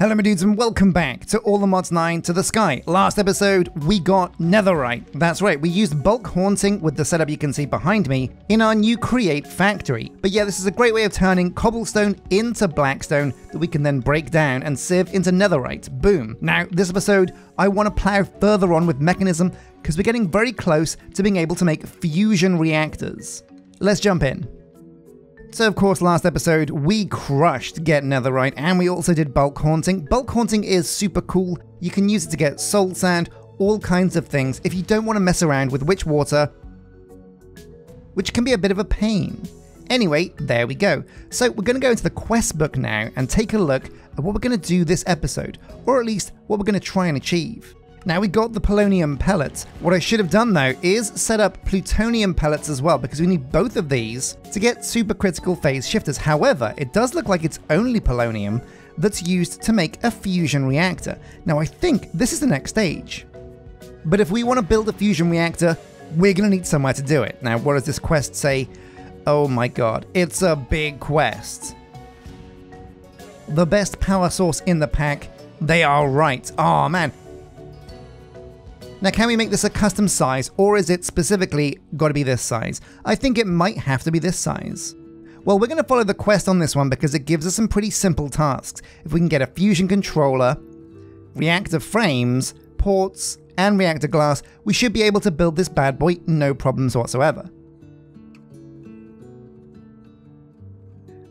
Hello my dudes and welcome back to All the Mods 9 to the Sky. Last episode we got netherite. That's right, we used bulk haunting with the setup you can see behind me in our new create factory. But yeah, this is a great way of turning cobblestone into blackstone that we can then break down and sieve into netherite. Boom. Now this episode I want to plow further on with mechanism because we're getting very close to being able to make fusion reactors. Let's jump in. So of course last episode we crushed get netherite and we also did bulk haunting. Bulk haunting is super cool. You can use it to get soul sand, all kinds of things if you don't want to mess around with witch water, which can be a bit of a pain. Anyway, there we go. So we're going to go into the quest book now and take a look at what we're going to do this episode, or at least what we're going to try and achieve. Now we got the polonium pellets. What I should have done though is set up plutonium pellets as well because we need both of these to get supercritical phase shifters. However, it does look like it's only polonium that's used to make a fusion reactor. Now I think this is the next stage. But if we want to build a fusion reactor, we're going to need somewhere to do it. Now what does this quest say? Oh my god, it's a big quest. The best power source in the pack. They are right. Oh man. Now can we make this a custom size, or is it specifically got to be this size? I think it might have to be this size. Well, we're going to follow the quest on this one because it gives us some pretty simple tasks. If we can get a fusion controller, reactor frames, ports, and reactor glass, we should be able to build this bad boy no problems whatsoever.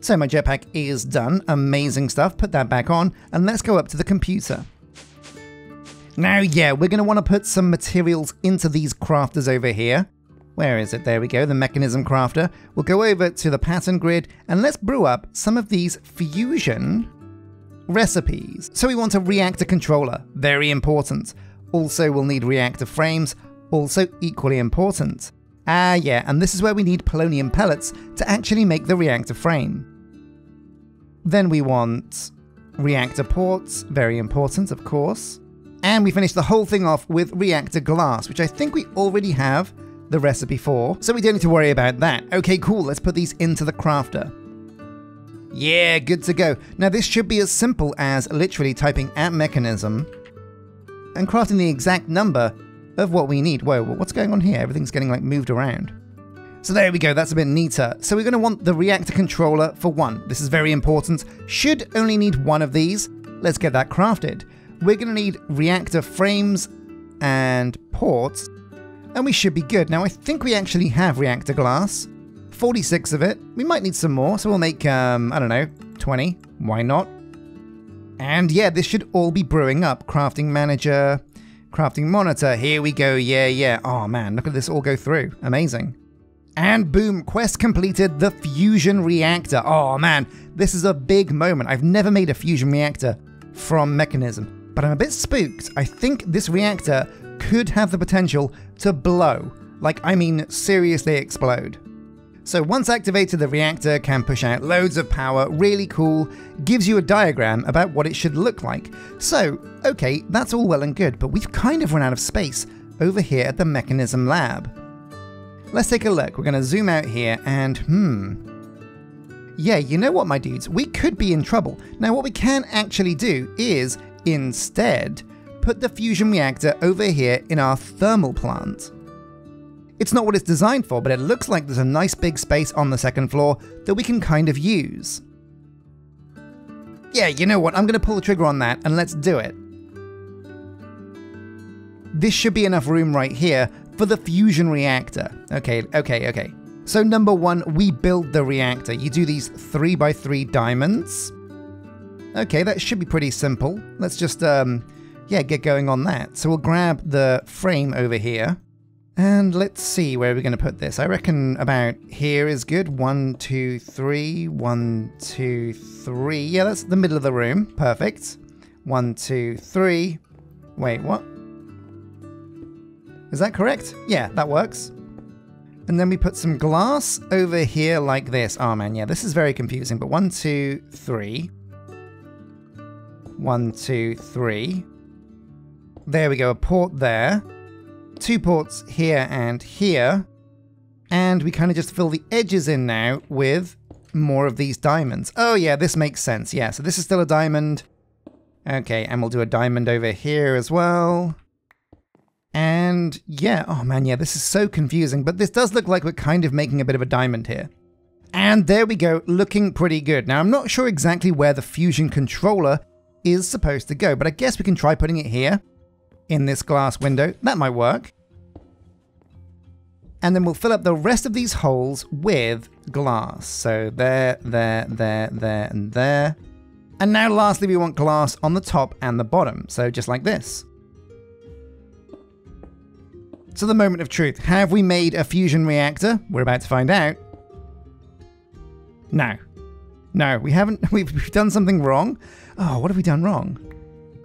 So my jetpack is done, amazing stuff, put that back on, and let's go up to the computer. Now, yeah, we're going to want to put some materials into these crafters over here. Where is it? There we go, the mechanism crafter. We'll go over to the pattern grid and let's brew up some of these fusion recipes. So we want a reactor controller, very important. Also, we'll need reactor frames, also equally important. Ah, yeah, and this is where we need polonium pellets to actually make the reactor frame. Then we want reactor ports, very important, of course. And we finish the whole thing off with reactor glass, which I think we already have the recipe for, so we don't need to worry about that. Okay, cool, let's put these into the crafter. Yeah, good to go. Now this should be as simple as literally typing at mechanism and crafting the exact number of what we need. Whoa, what's going on here? Everything's getting like moved around. So there we go, that's a bit neater. So we're going to want the reactor controller for one. This is very important. Should only need one of these. Let's get that crafted. We're going to need reactor frames and ports, and we should be good. Now, I think we actually have reactor glass, 46 of it. We might need some more, so we'll make, I don't know, 20. Why not? And yeah, this should all be brewing up. Crafting manager, crafting monitor. Here we go. Yeah. Oh man, look at this all go through. Amazing. And boom, quest completed, the fusion reactor. Oh man, this is a big moment. I've never made a fusion reactor from mechanism. But I'm a bit spooked. I think this reactor could have the potential to blow. Like, I mean, seriously explode. So once activated, the reactor can push out loads of power, really cool, gives you a diagram about what it should look like. So, okay, that's all well and good, but we've kind of run out of space over here at the mechanism lab. Let's take a look. We're gonna zoom out here and, yeah, you know what, my dudes? We could be in trouble. Now, what we can actually do is instead put the fusion reactor over here in our thermal plant. It's not what it's designed for, but it looks like there's a nice big space on the second floor that we can kind of use. Yeah, you know what? I'm going to pull the trigger on that and let's do it. This should be enough room right here for the fusion reactor. Okay. So number one, we build the reactor. You do these 3x3 diamonds. Okay, that should be pretty simple. Let's just, yeah, get going on that. So we'll grab the frame over here. And let's see where we're going to put this. I reckon about here is good. 1, 2, 3. 1, 2, 3. Yeah, that's the middle of the room. Perfect. 1, 2, 3. Wait, what? Is that correct? Yeah, that works. And then we put some glass over here like this. Oh man, yeah, this is very confusing. But 1, 2, 3. 1, 2, 3. There we go, a port there. 2 ports here and here. And we kind of just fill the edges in now with more of these diamonds. Oh yeah, this makes sense. Yeah, so this is still a diamond. Okay, and we'll do a diamond over here as well. And yeah, oh man, yeah, this is so confusing, but this does look like we're kind of making a bit of a diamond here. And there we go, looking pretty good. Now, I'm not sure exactly where the fusion controller is supposed to go, but I guess we can try putting it here in this glass window. That might work. And then we'll fill up the rest of these holes with glass. So there, there, there, there, and there. And now lastly, we want glass on the top and the bottom. So just like this. So the moment of truth. Have we made a fusion reactor? We're about to find out. No. No, we haven't. We've done something wrong. Oh, what have we done wrong?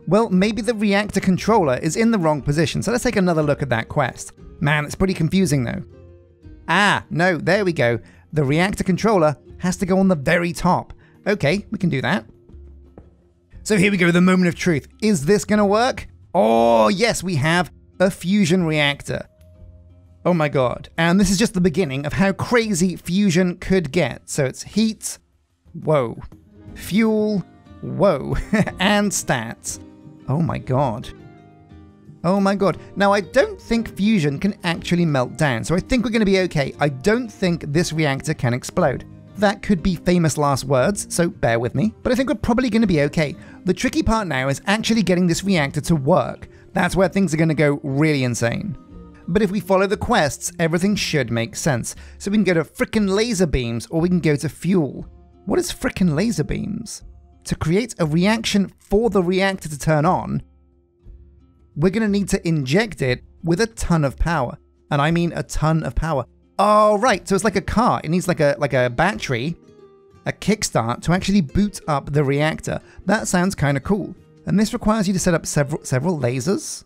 Well, maybe the reactor controller is in the wrong position. So let's take another look at that quest. Man, it's pretty confusing though. Ah, no, there we go. The reactor controller has to go on the very top. Okay, we can do that. So here we go, the moment of truth. Is this gonna work? Oh, yes, we have a fusion reactor. Oh my god. And this is just the beginning of how crazy fusion could get. So it's heat, whoa, fuel, whoa, and stats. Oh my god. Oh my god. Now I don't think fusion can actually melt down, so I think we're going to be okay. I don't think this reactor can explode. That could be famous last words, so bear with me. But I think we're probably going to be okay. The tricky part now is actually getting this reactor to work. That's where things are going to go really insane. But if we follow the quests, everything should make sense. So we can go to frickin' laser beams, or we can go to fuel. What is frickin' laser beams? To create a reaction for the reactor to turn on, we're going to need to inject it with a ton of power. And I mean a ton of power. Oh, right. So it's like a car. It needs like a battery, a kickstart to actually boot up the reactor. That sounds kind of cool. And this requires you to set up several lasers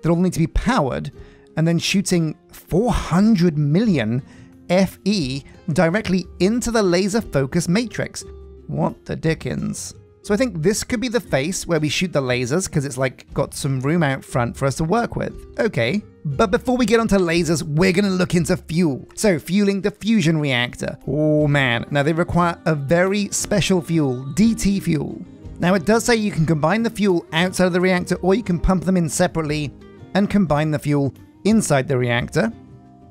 that all need to be powered and then shooting 400 million FE directly into the laser focus matrix. What the dickens? So I think this could be the face where we shoot the lasers because it's like got some room out front for us to work with. Okay, but before we get onto lasers, we're gonna look into fuel. So fueling the fusion reactor. Oh man, now they require a very special fuel, DT fuel. Now it does say you can combine the fuel outside of the reactor or you can pump them in separately and combine the fuel inside the reactor.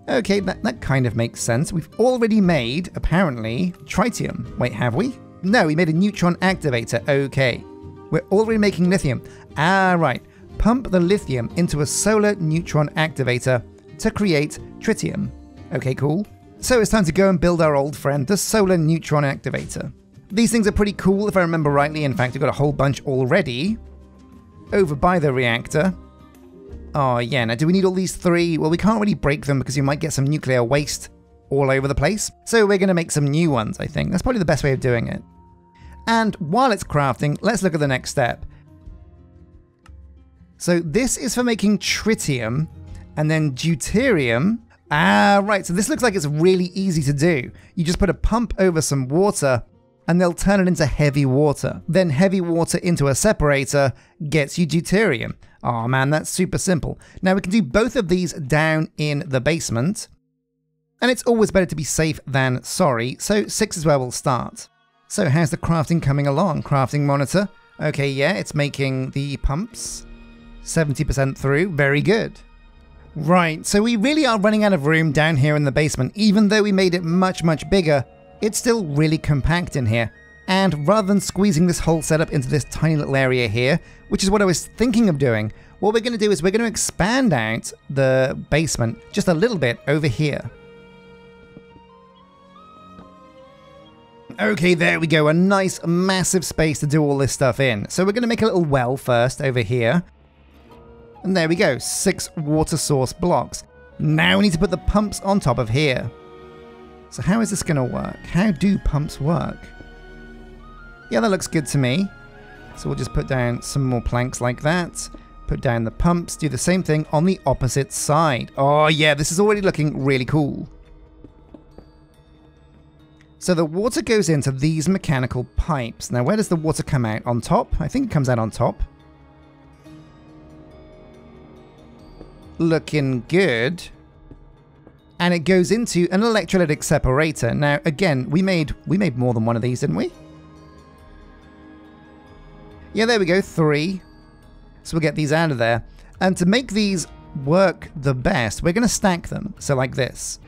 Okay, that kind of makes sense. We've already made, apparently, tritium. Wait, have we? No, we made a neutron activator. Okay. We're already making lithium. Ah, right. Pump the lithium into a solar neutron activator to create tritium. Okay, cool. So it's time to go and build our old friend, the solar neutron activator. These things are pretty cool if I remember rightly. In fact, we've got a whole bunch already over by the reactor. Oh yeah, now do we need all these three? Well, we can't really break them because you might get some nuclear waste all over the place. So we're going to make some new ones, I think. That's probably the best way of doing it. And while it's crafting, let's look at the next step. So this is for making tritium and then deuterium. Ah, right. So this looks like it's really easy to do. You just put a pump over some water and they'll turn it into heavy water. Then heavy water into a separator gets you deuterium. Oh man, that's super simple. Now we can do both of these down in the basement. And it's always better to be safe than sorry, so 6 is where we'll start. So how's the crafting coming along? Crafting monitor. Okay, yeah, it's making the pumps. 70% through, very good. Right, so we really are running out of room down here in the basement. Even though we made it much, much bigger, it's still really compact in here. And rather than squeezing this whole setup into this tiny little area here, which is what I was thinking of doing, what we're going to do is we're going to expand out the basement just a little bit over here. Okay, there we go. A nice, massive space to do all this stuff in. So we're going to make a little well first over here. And there we go. 6 water source blocks. Now we need to put the pumps on top of here. So how is this going to work? How do pumps work? Yeah, that looks good to me. So we'll just put down some more planks like that. Put down the pumps. Do the same thing on the opposite side. Oh yeah, this is already looking really cool. So the water goes into these mechanical pipes. Now where does the water come out? On top? I think it comes out on top. Looking good. And it goes into an electrolytic separator. Now again, we made more than one of these, didn't we? Yeah, there we go, 3. So we'll get these out of there. And to make these work the best, we're going to stack them. So like this.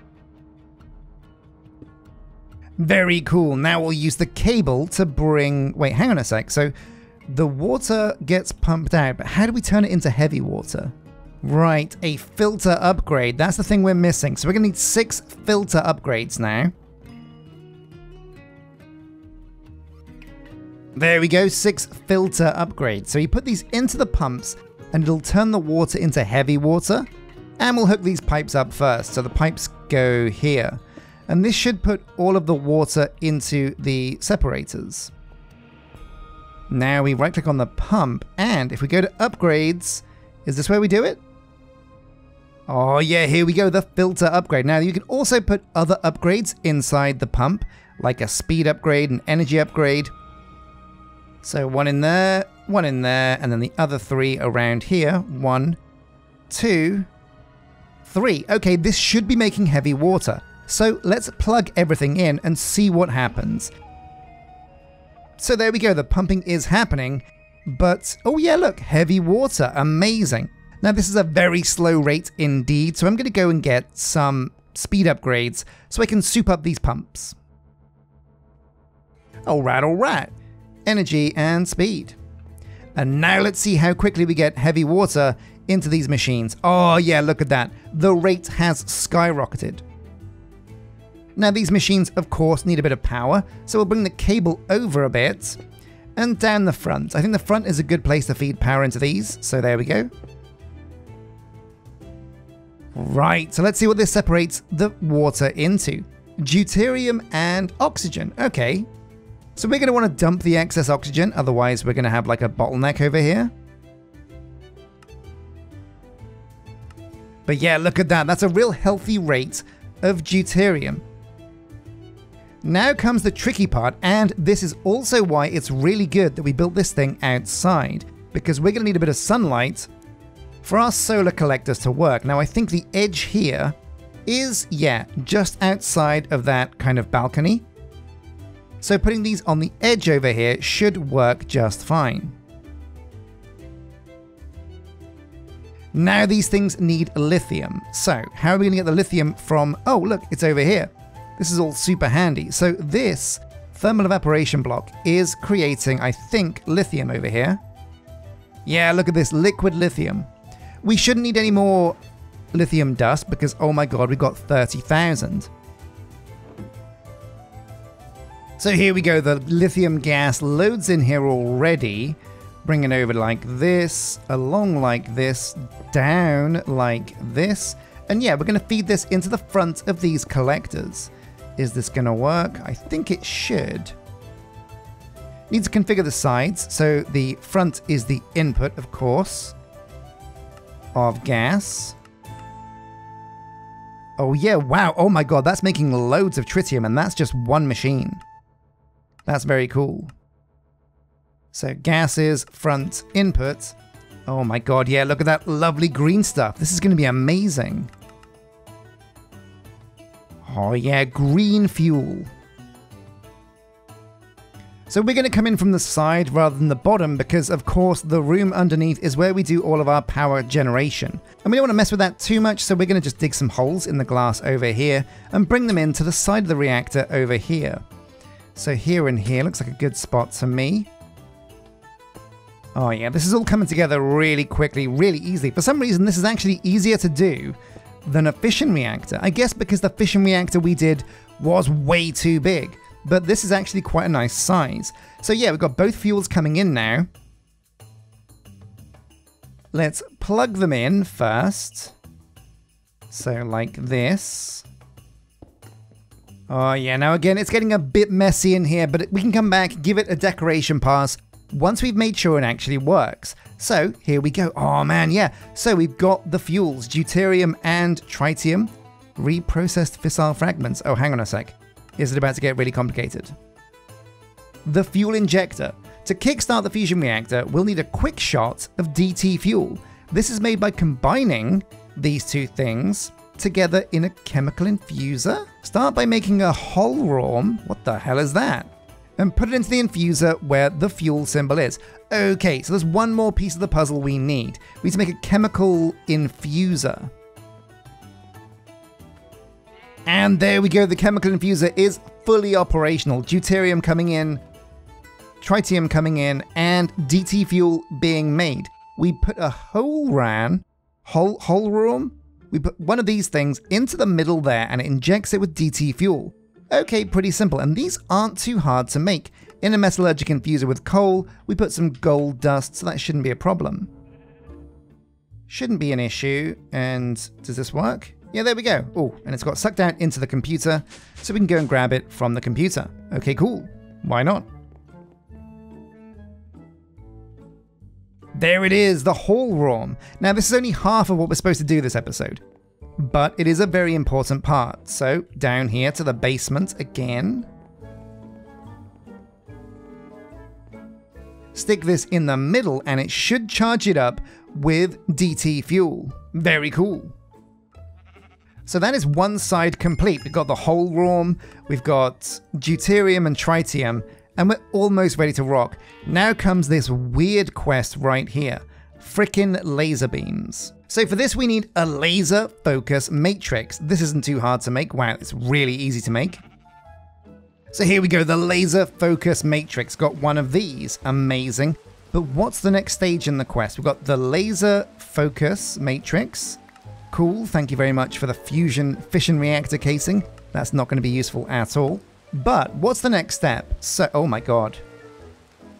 Very cool. Now we'll use the cable to bring... Wait, hang on a sec. So the water gets pumped out, but how do we turn it into heavy water? Right, a filter upgrade. That's the thing we're missing. So we're going to need 6 filter upgrades now. There we go, 6 filter upgrades. So you put these into the pumps and it'll turn the water into heavy water. And we'll hook these pipes up first. So the pipes go here. And this should put all of the water into the separators. Now we right click on the pump, and if we go to upgrades, is this where we do it? Oh yeah, here we go, the filter upgrade. Now you can also put other upgrades inside the pump, like a speed upgrade, an energy upgrade. So 1 in there, 1 in there, and then the other 3 around here. 1, 2, 3. Okay, this should be making heavy water. So let's plug everything in and see what happens. So there we go, the pumping is happening, but oh yeah, look, heavy water, amazing. Now this is a very slow rate indeed, so I'm going to go and get some speed upgrades so I can soup up these pumps. Alright. Energy and speed. And now let's see how quickly we get heavy water into these machines. Oh yeah, look at that. The rate has skyrocketed. Now these machines, of course, need a bit of power, so we'll bring the cable over a bit and down the front. I think the front is a good place to feed power into these, so there we go. Right, so let's see what this separates the water into. Deuterium and oxygen, okay. So we're going to want to dump the excess oxygen, otherwise we're going to have like a bottleneck over here. But yeah, look at that, that's a real healthy rate of deuterium. Now comes the tricky part, and this is also why it's really good that we built this thing outside, because we're going to need a bit of sunlight for our solar collectors to work. Now I think the edge here is, yeah, just outside of that kind of balcony. So putting these on the edge over here should work just fine. Now these things need lithium. So how are we going to get the lithium from... Oh, look, it's over here. This is all super handy. So this thermal evaporation block is creating, I think, lithium over here. Yeah, look at this, liquid lithium. We shouldn't need any more lithium dust because, oh my god, we've got 30,000. So here we go, the lithium gas loads in here already. Bring it over like this, along like this, down like this. And yeah, we're going to feed this into the front of these collectors. Is this going to work? I think it should. Need to configure the sides. So the front is the input, of course, of gas. Oh yeah, wow. Oh my god, that's making loads of tritium, and that's just one machine. That's very cool. So gas is front input. Oh my god, yeah, look at that lovely green stuff. This is going to be amazing. Oh yeah, green fuel. So we're going to come in from the side rather than the bottom because, of course, the room underneath is where we do all of our power generation. And we don't want to mess with that too much, so we're going to just dig some holes in the glass over here and bring them in to the side of the reactor over here. So here and here looks like a good spot to me. Oh yeah, this is all coming together really quickly, really easily. For some reason, this is actually easier to do than a fission reactor. I guess because the fission reactor we did was way too big. But this is actually quite a nice size. So yeah, we've got both fuels coming in now. Let's plug them in first. So like this. Oh yeah, now again, it's getting a bit messy in here, but we can come back, give it a decoration pass once we've made sure it actually works. So here we go. Oh man, yeah. So we've got the fuels, deuterium and tritium, reprocessed fissile fragments. Oh, hang on a sec. Is it about to get really complicated? The fuel injector. To kickstart the fusion reactor, we'll need a quick shot of DT fuel. This is made by combining these two things together in a chemical infuser. Start by making a Holrom. What the hell is that? and put it into the infuser where the fuel symbol is. Okay, so there's one more piece of the puzzle we need. We need to make a chemical infuser. And there we go, the chemical infuser is fully operational. Deuterium coming in, tritium coming in, and DT fuel being made. We put a whole room. We put one of these things into the middle there and it injects it with DT fuel. Okay, pretty simple, and these aren't too hard to make. In a metallurgic infuser with coal, we put some gold dust, so that shouldn't be a problem. Shouldn't be an issue, and does this work? Yeah, there we go. Oh, and it's got sucked out into the computer, so we can go and grab it from the computer. Okay, cool. Why not? There it is, the whole room. Now, this is only half of what we're supposed to do this episode, but it is a very important part. So, down here to the basement again. Stick this in the middle, and it should charge it up with DT fuel. Very cool. So that is one side complete. We've got the whole room, we've got deuterium and tritium, and we're almost ready to rock. Now comes this weird quest right here. Frickin' laser beams. So for this we need a laser focus matrix. This isn't too hard to make. Wow, it's really easy to make. So here we go, the laser focus matrix. Got one of these. Amazing. But what's the next stage in the quest? We've got the laser focus matrix. Cool, thank you very much for the fission reactor casing. That's not going to be useful at all. But what's the next step? So, oh my god.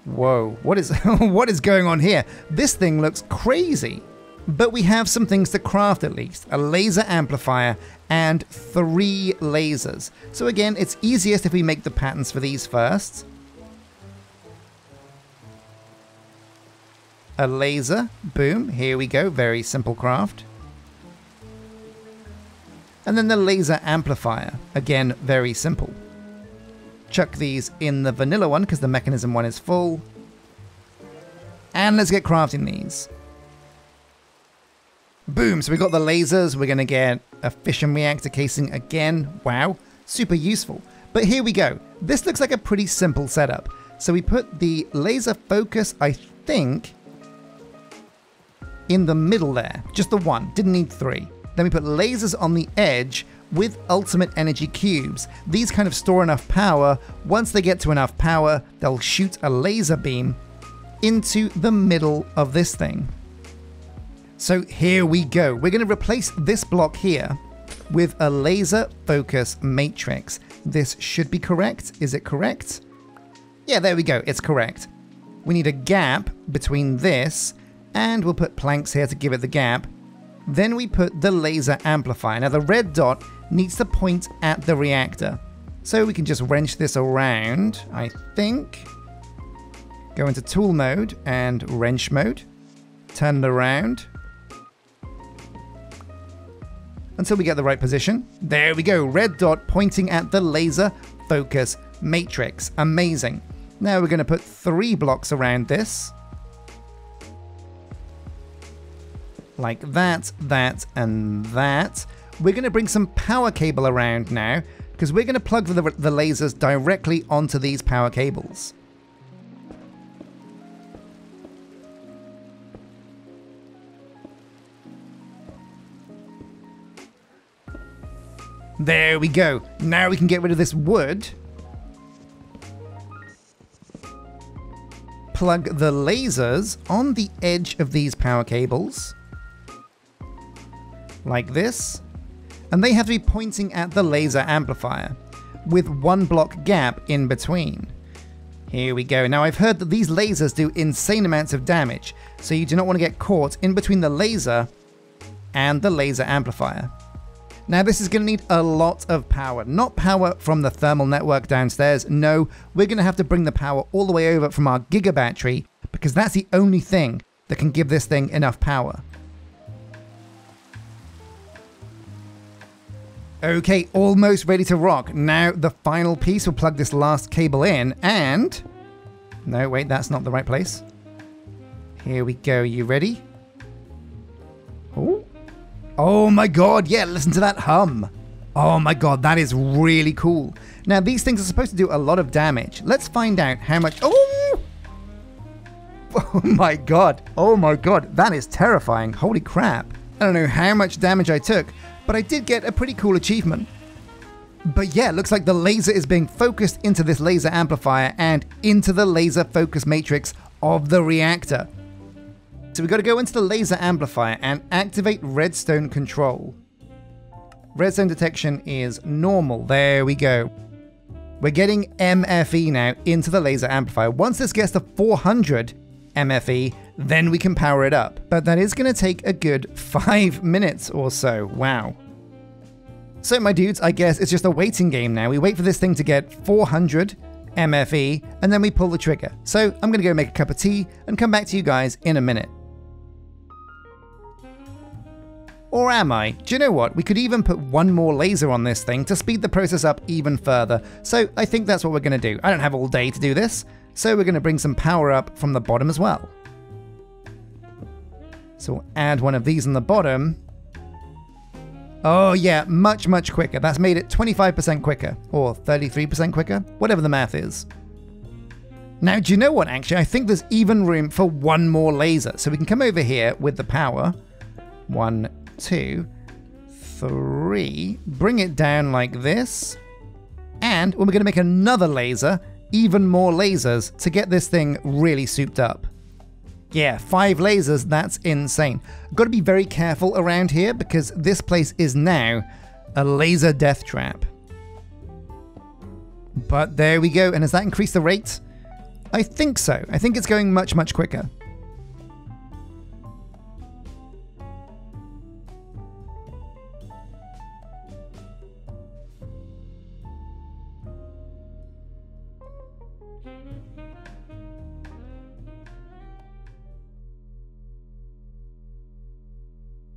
Whoa, what is what is going on here? This thing looks crazy. But we have some things to craft at least. A laser amplifier and 3 lasers. So again, it's easiest if we make the patterns for these first. A laser, boom, here we go, very simple craft. And then the laser amplifier, again, very simple. Chuck these in the vanilla one because the mechanism one is full. And let's get crafting these. Boom, so we got the lasers, we're gonna get a fission reactor casing again. Wow, super useful. But here we go. This looks like a pretty simple setup. So we put the laser focus, I think, in the middle there. Just the one, didn't need 3. Then we put lasers on the edge with ultimate energy cubes. These kind of store enough power. Once they get to enough power, they'll shoot a laser beam into the middle of this thing. So here we go. We're going to replace this block here with a laser focus matrix. This should be correct. Is it correct? Yeah, there we go. It's correct. We need a gap between this, and we'll put planks here to give it the gap. Then we put the laser amplifier. Now the red dot needs to point at the reactor. So we can just wrench this around, I think. Go into tool mode and wrench mode. Turn it around until we get the right position. There we go, red dot pointing at the laser focus matrix. Amazing. Now we're going to put 3 blocks around this. Like that, that, and that. We're going to bring some power cable around now, because we're going to plug the lasers directly onto these power cables. There we go. Now we can get rid of this wood. Plug the lasers on the edge of these power cables. Like this. And they have to be pointing at the laser amplifier with 1 block gap in between. Here we go. Now I've heard that these lasers do insane amounts of damage, so you do not want to get caught in between the laser and the laser amplifier. Now this is going to need a lot of power. Not power from the thermal network downstairs. No, we're going to have to bring the power all the way over from our Giga battery, because that's the only thing that can give this thing enough power. Okay, almost ready to rock. Now the final piece, we'll plug this last cable in and... No, wait, that's not the right place. Here we go, you ready? Oh. Oh my god, yeah, listen to that hum. Oh my god, that is really cool. Now these things are supposed to do a lot of damage. Let's find out how much. Oh! Oh my god. Oh my god, that is terrifying. Holy crap. I don't know how much damage I took, but I did get a pretty cool achievement. But yeah, it looks like the laser is being focused into this laser amplifier and into the laser focus matrix of the reactor. So we've got to go into the laser amplifier and activate redstone control. Redstone detection is normal. There we go. We're getting MFE now into the laser amplifier. Once this gets to 400 MFE, then we can power it up. But that is going to take a good 5 minutes or so. Wow. So my dudes, I guess it's just a waiting game now. We wait for this thing to get 400 MFE and then we pull the trigger. So I'm going to go make a cup of tea and come back to you guys in a minute. Or am I? Do you know what? We could even put one more laser on this thing to speed the process up even further. So I think that's what we're going to do. I don't have all day to do this, so we're going to bring some power up from the bottom as well. So we'll add one of these on the bottom. Oh yeah, much quicker. That's made it 25% quicker, or 33% quicker, whatever the math is. Now, do you know what, actually? I think there's even room for one more laser. So we can come over here with the power. 1, 2, 3, bring it down like this, and we're going to make another laser, even more lasers, to get this thing really souped up. Yeah, 5 lasers, that's insane. Got to be very careful around here because this place is now a laser death trap. But there we go, and has that increased the rate? I think so. I think it's going much quicker.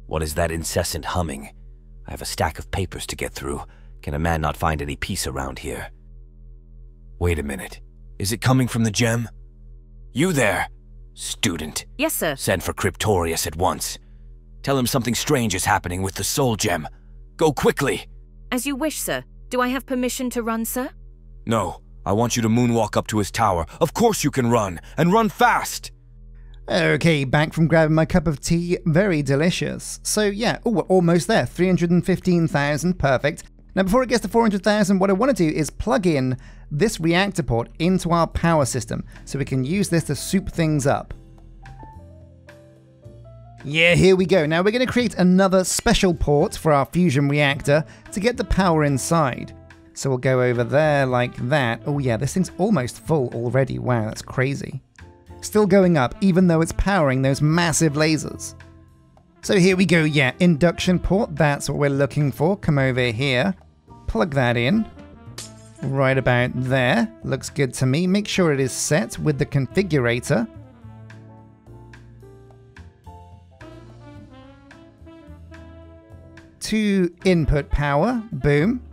What is that incessant humming? I have a stack of papers to get through. Can a man not find any peace around here? Wait a minute. Is it coming from the gem? You there, student? Yes, sir. Send for Cryptorius at once. Tell him something strange is happening with the soul gem. Go quickly. As you wish, sir. Do I have permission to run, sir? No. I want you to moonwalk up to his tower. Of course you can run, and run fast! Okay, back from grabbing my cup of tea. Very delicious. So yeah, we're almost there. 315,000, perfect. Now before it gets to 400,000, what I want to do is plug in this reactor port into our power system so we can use this to soup things up. Yeah, here we go. Now we're going to create another special port for our fusion reactor to get the power inside. So we'll go over there like that. Oh yeah, this thing's almost full already. Wow, that's crazy. Still going up, even though it's powering those massive lasers. So here we go, yeah, induction port, that's what we're looking for. Come over here, plug that in, right about there. Looks good to me. Make sure it is set with the configurator. To input power, boom.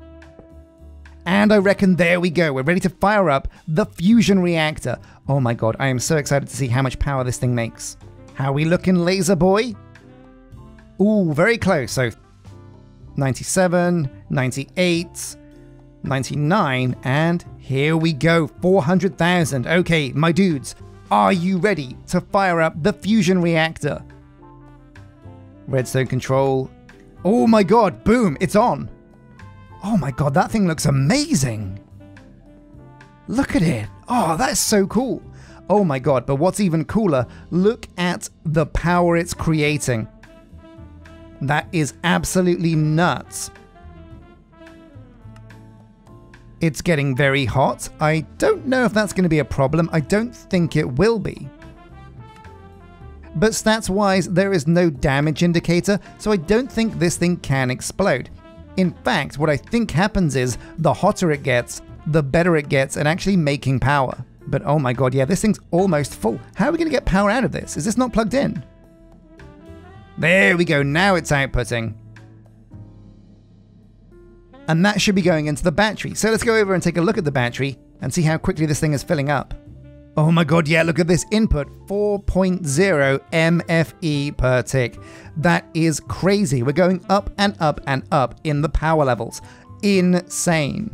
And I reckon there we go. We're ready to fire up the fusion reactor. Oh my god, I am so excited to see how much power this thing makes. How we looking, laser boy? Ooh, very close. So 97, 98, 99, and here we go, 400,000. Okay, my dudes, are you ready to fire up the fusion reactor? Redstone control. Oh my god, boom, it's on. Oh my god, that thing looks amazing. Look at it. Oh, that's so cool. Oh my god, but what's even cooler, look at the power it's creating. That is absolutely nuts. It's getting very hot. I don't know if that's going to be a problem. I don't think it will be. But stats-wise, there is no damage indicator, so I don't think this thing can explode. In fact, what I think happens is, the hotter it gets, the better it gets at actually making power. But oh my god, yeah, this thing's almost full. How are we going to get power out of this? Is this not plugged in? There we go, now it's outputting. And that should be going into the battery. So let's go over and take a look at the battery and see how quickly this thing is filling up. Oh my god, yeah, look at this input. 4.0 MFE per tick. That is crazy. We're going up and up and up in the power levels. Insane.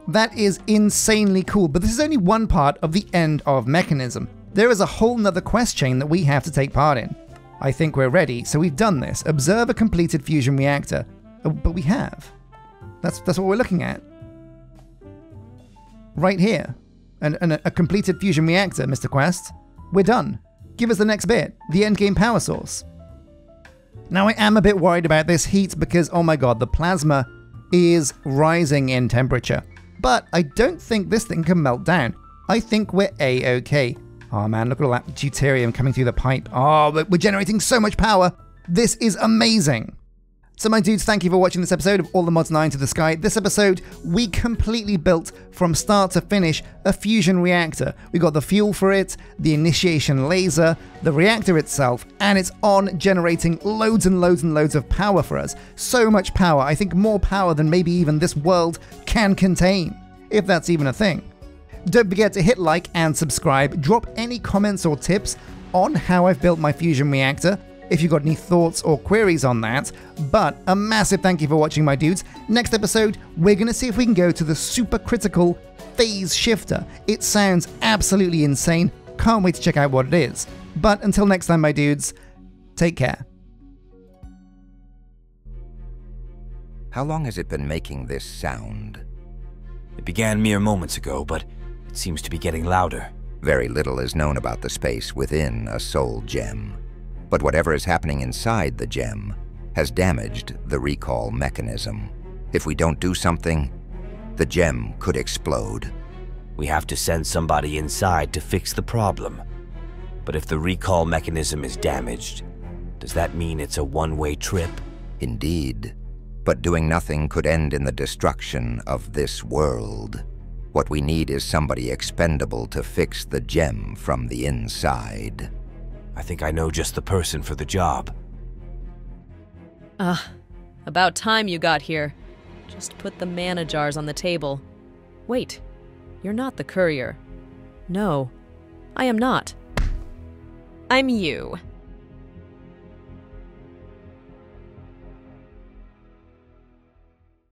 That is insanely cool, but this is only one part of the end of Mechanism. There is a whole nother quest chain that we have to take part in. I think we're ready, so we've done this. Observe a completed fusion reactor. But we have. That's what we're looking at. Right here. A completed fusion reactor, Mr. Quest. We're done. Give us the next bit, the endgame power source. Now I am a bit worried about this heat because, oh my god, the plasma is rising in temperature. But I don't think this thing can melt down. I think we're A-okay. Oh man, look at all that deuterium coming through the pipe. Oh, we're generating so much power. This is amazing. So my dudes, thank you for watching this episode of All the Mods 9 to the Sky. This episode, we completely built from start to finish a fusion reactor. We got the fuel for it, the initiation laser, the reactor itself, and it's on generating loads and loads and loads of power for us. So much power, I think more power than maybe even this world can contain, if that's even a thing. Don't forget to hit like and subscribe, drop any comments or tips on how I've built my fusion reactor, if you've got any thoughts or queries on that. But a massive thank you for watching, my dudes. Next episode, we're going to see if we can go to the supercritical phase shifter. It sounds absolutely insane. Can't wait to check out what it is. But until next time, my dudes, take care. How long has it been making this sound? It began mere moments ago, but it seems to be getting louder. Very little is known about the space within a soul gem. But whatever is happening inside the gem has damaged the recall mechanism. If we don't do something, the gem could explode. We have to send somebody inside to fix the problem. But if the recall mechanism is damaged, does that mean it's a one-way trip? Indeed. But doing nothing could end in the destruction of this world. What we need is somebody expendable to fix the gem from the inside. I think I know just the person for the job. About time you got here. Just put the mana jars on the table. Wait, you're not the courier. No, I am not. I'm you.